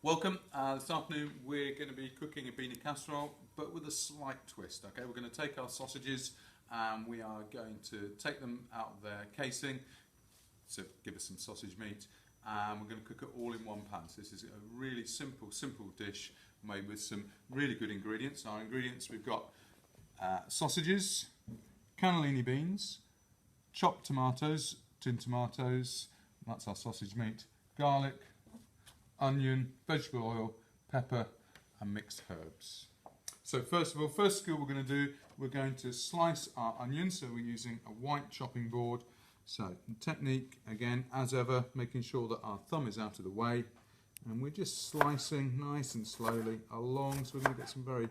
Welcome. This afternoon we're going to be cooking a beany casserole, but with a slight twist. Okay, we're going to take our sausages and we are going to take them out of their casing, so give us some sausage meat, and we're going to cook it all in one pan. So this is a really simple dish made with some really good ingredients. Our ingredients, we've got sausages, cannellini beans, chopped tomatoes, tinned tomatoes, that's our sausage meat, garlic, onion, vegetable oil, pepper and mixed herbs. So first skill we're going to do, we're going to slice our onions. So we're using a white chopping board. So technique, again, as ever, making sure that our thumb is out of the way. And we're just slicing nice and slowly along. So we're going to get some very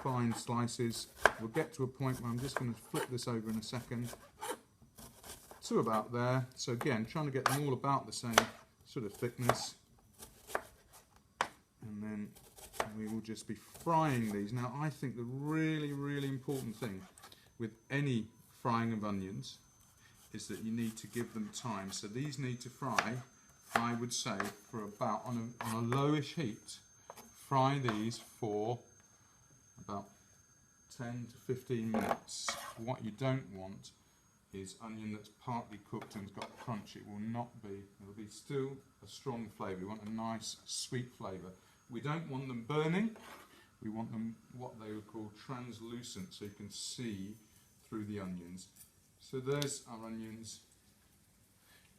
fine slices. We'll get to a point where I'm just going to flip this over in a second to about there. So again, trying to get them all about the same sort of thickness. And then we will just be frying these. Now I think the really important thing with any frying of onions is that you need to give them time. So these need to fry, I would say, for about, on a lowish heat, fry these for about 10 to 15 minutes. What you don't want is onion that's partly cooked and has got crunch. It will not be, it'll be still a strong flavour. We want a nice sweet flavour. We don't want them burning, we want them what they would call translucent, so you can see through the onions. So there's our onions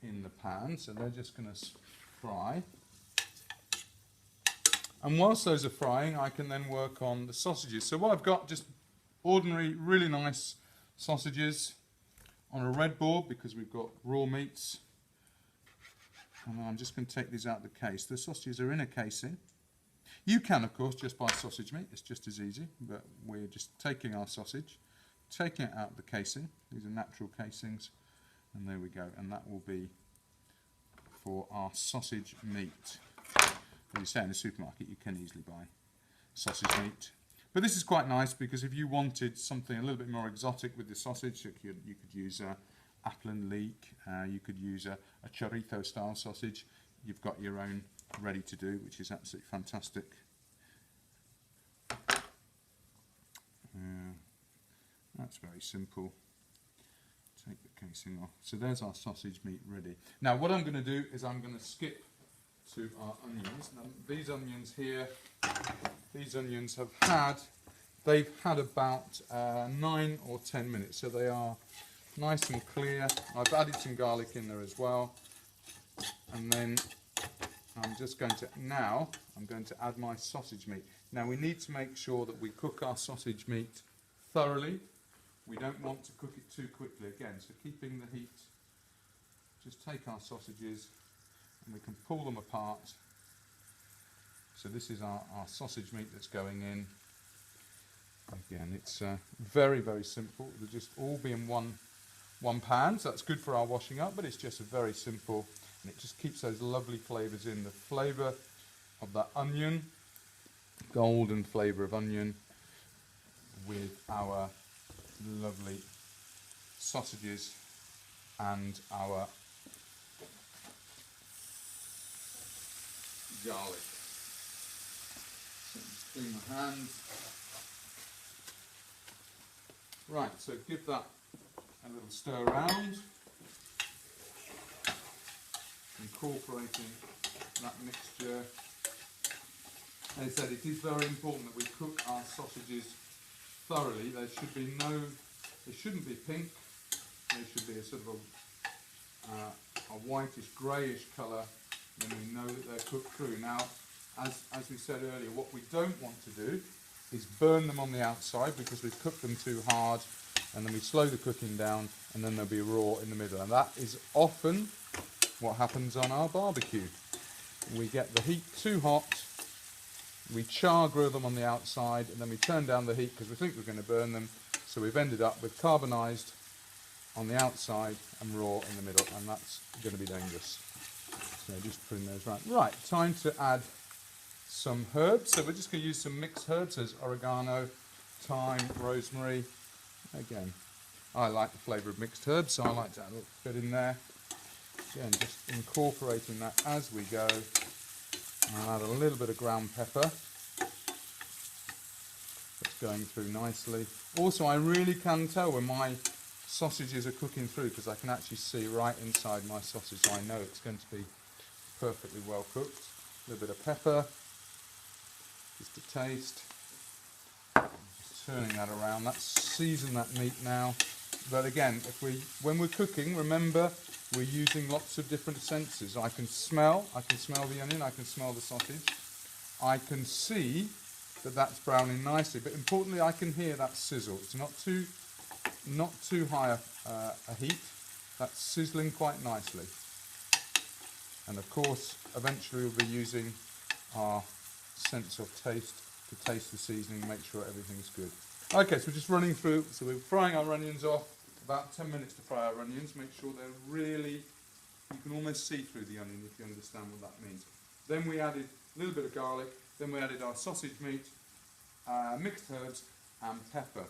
in the pan, so they're just going to fry. And whilst those are frying, I can then work on the sausages. So what I've got, just ordinary, really nice sausages on a red board because we've got raw meats. And I'm just going to take these out of the case. The sausages are in a casing. You can, of course, just buy sausage meat. It's just as easy, but we're just taking our sausage, taking it out of the casing. These are natural casings, and there we go. And that will be for our sausage meat. As you say, in the supermarket, you can easily buy sausage meat. But this is quite nice because if you wanted something a little bit more exotic with the sausage, you could use apple and leek, you could use a chorizo style sausage. You've got your own ready to do, which is absolutely fantastic. That's very simple. Take the casing off. So there's our sausage meat ready. Now what I'm going to do is I'm going to skip to our onions. Now these onions here, these onions they've had about 9 or 10 minutes, so they are nice and clear. I've added some garlic in there as well, and then I'm going to add my sausage meat. Now we need to make sure that we cook our sausage meat thoroughly. We don't want to cook it too quickly again, so keeping the heat, just take our sausages and we can pull them apart. So this is our sausage meat that's going in. Again, it's very simple. They'll just all be in one pan, so that's good for our washing up, but it's just very simple. And it just keeps those lovely flavours in. The flavour of that onion, golden flavour of onion, with our lovely sausages and our garlic. So just clean my hands. Right, so give that a little stir around. Incorporating that mixture. As I said, it is very important that we cook our sausages thoroughly. They shouldn't be pink. They should be a sort of a whitish, greyish colour. Then we know that they're cooked through. Now, as we said earlier, what we don't want to do is burn them on the outside because we've cooked them too hard, and then we slow the cooking down, and then they'll be raw in the middle. And that is often what happens on our barbecue. We get the heat too hot, we char grill them on the outside, and then we turn down the heat because we think we're going to burn them, so we've ended up with carbonised on the outside and raw in the middle, and that's going to be dangerous. So just putting those right. Right, time to add some herbs. So we're just going to use some mixed herbs. There's oregano, thyme, rosemary. Again, I like the flavour of mixed herbs, so I like to add a little bit in there. Again, just incorporating that as we go. I'll add a little bit of ground pepper. It's going through nicely. Also, I really can tell when my sausages are cooking through because I can actually see right inside my sausage. So I know it's going to be perfectly well cooked. A little bit of pepper, just a taste. Just turning that around. That's seasoned that meat now. But again, when we're cooking, remember we're using lots of different senses. I can smell the onion, I can smell the sausage. I can see that that's browning nicely, but importantly I can hear that sizzle. It's not too high a heat. That's sizzling quite nicely. And of course, eventually we'll be using our sense of taste to taste the seasoning and make sure everything's good. Okay, so we're just running through, so we're frying our onions off, about 10 minutes to fry our onions, make sure they're really, you can almost see through the onion if you understand what that means. Then we added a little bit of garlic, then we added our sausage meat, mixed herbs and pepper.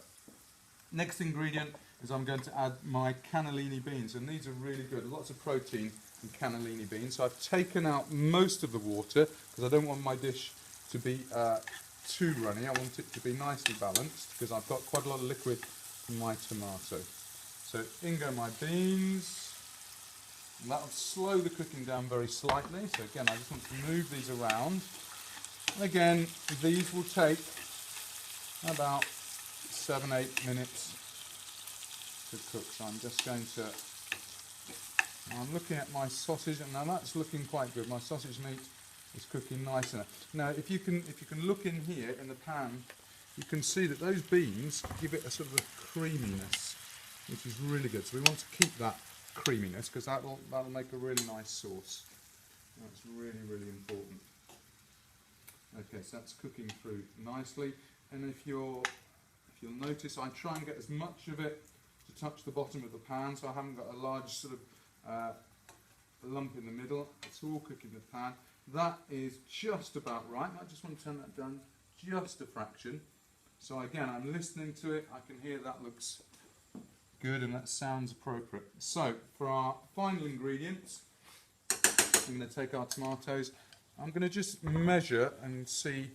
Next ingredient is I'm going to add my cannellini beans, and these are really good, lots of protein in cannellini beans. So I've taken out most of the water because I don't want my dish to be too runny. I want it to be nicely balanced because I've got quite a lot of liquid in my tomato. So in go my beans. And that'll slow the cooking down very slightly. So again, I just want to move these around. And again, these will take about 7-8 minutes to cook. So I'm just going to, I'm looking at my sausage, and now that's looking quite good. My sausage meat is cooking nice enough. Now, if you can look in here in the pan, you can see that those beans give it a sort of a creaminess, which is really good. So we want to keep that creaminess because that'll make a really nice sauce. That's really, really important. Okay, so that's cooking through nicely. And if you'll notice, I try and get as much of it to touch the bottom of the pan, so I haven't got a large sort of lump in the middle. It's all cooking in the pan. That is just about right. I just want to turn that down just a fraction. So again, I'm listening to it. I can hear that looks good and that sounds appropriate. So for our final ingredients, I'm going to take our tomatoes. I'm going to just measure and see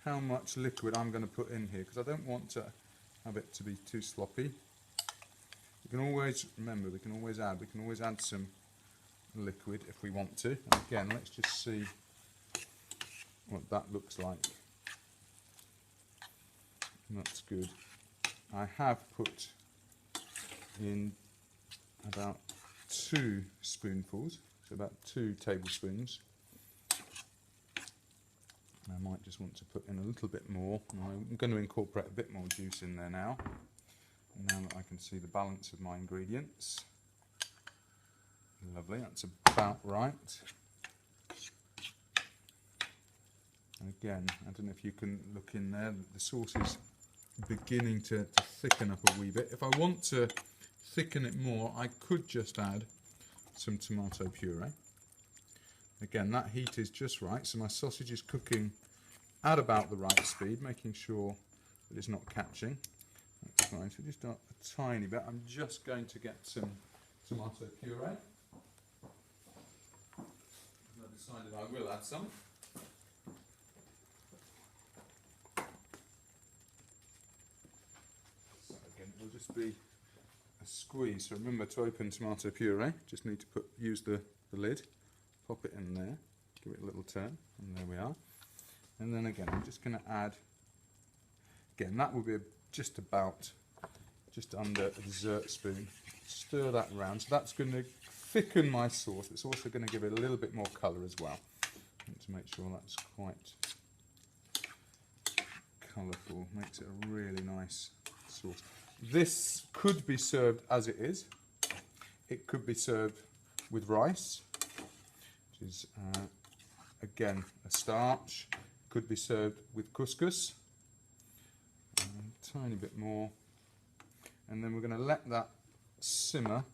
how much liquid I'm going to put in here because I don't want to have it to be too sloppy. We can always, remember, we can always add some liquid if we want to. And again, let's just see what that looks like. That's good. I have put in about 2 spoonfuls, so about 2 tablespoons. I might just want to put in a little bit more. I'm going to incorporate a bit more juice in there now that I can see the balance of my ingredients. Lovely, that's about right. And again, I don't know if you can look in there, the sauce is beginning to thicken up a wee bit. If I want to thicken it more, I could just add some tomato puree. Again, that heat is just right, so my sausage is cooking at about the right speed, making sure that it's not catching. That's fine, so just a tiny bit. I'm just going to get some tomato puree. I've decided I will add some. So again, it'll just be a squeeze. So remember to open tomato puree, just need to use the lid. Pop it in there, give it a little turn, and there we are. And then again, I'm just going to add, again, that will be just under a dessert spoon. Stir that around, so that's going to thicken my sauce. It's also going to give it a little bit more colour as well. To make sure that's quite colourful, makes it a really nice sauce. This could be served as it is. It could be served with rice, which is again a starch. Could be served with couscous, a tiny bit more, and then we're going to let that simmer.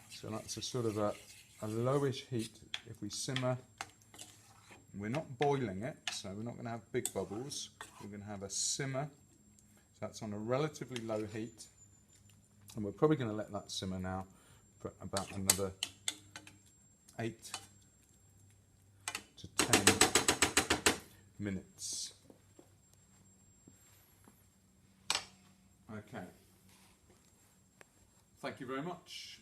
So that's a sort of a lowish heat. If we simmer, we're not boiling it, so we're not going to have big bubbles. We're going to have a simmer. So that's on a relatively low heat, and we're probably going to let that simmer now for about another 8 to 10 minutes. Okay. Thank you very much.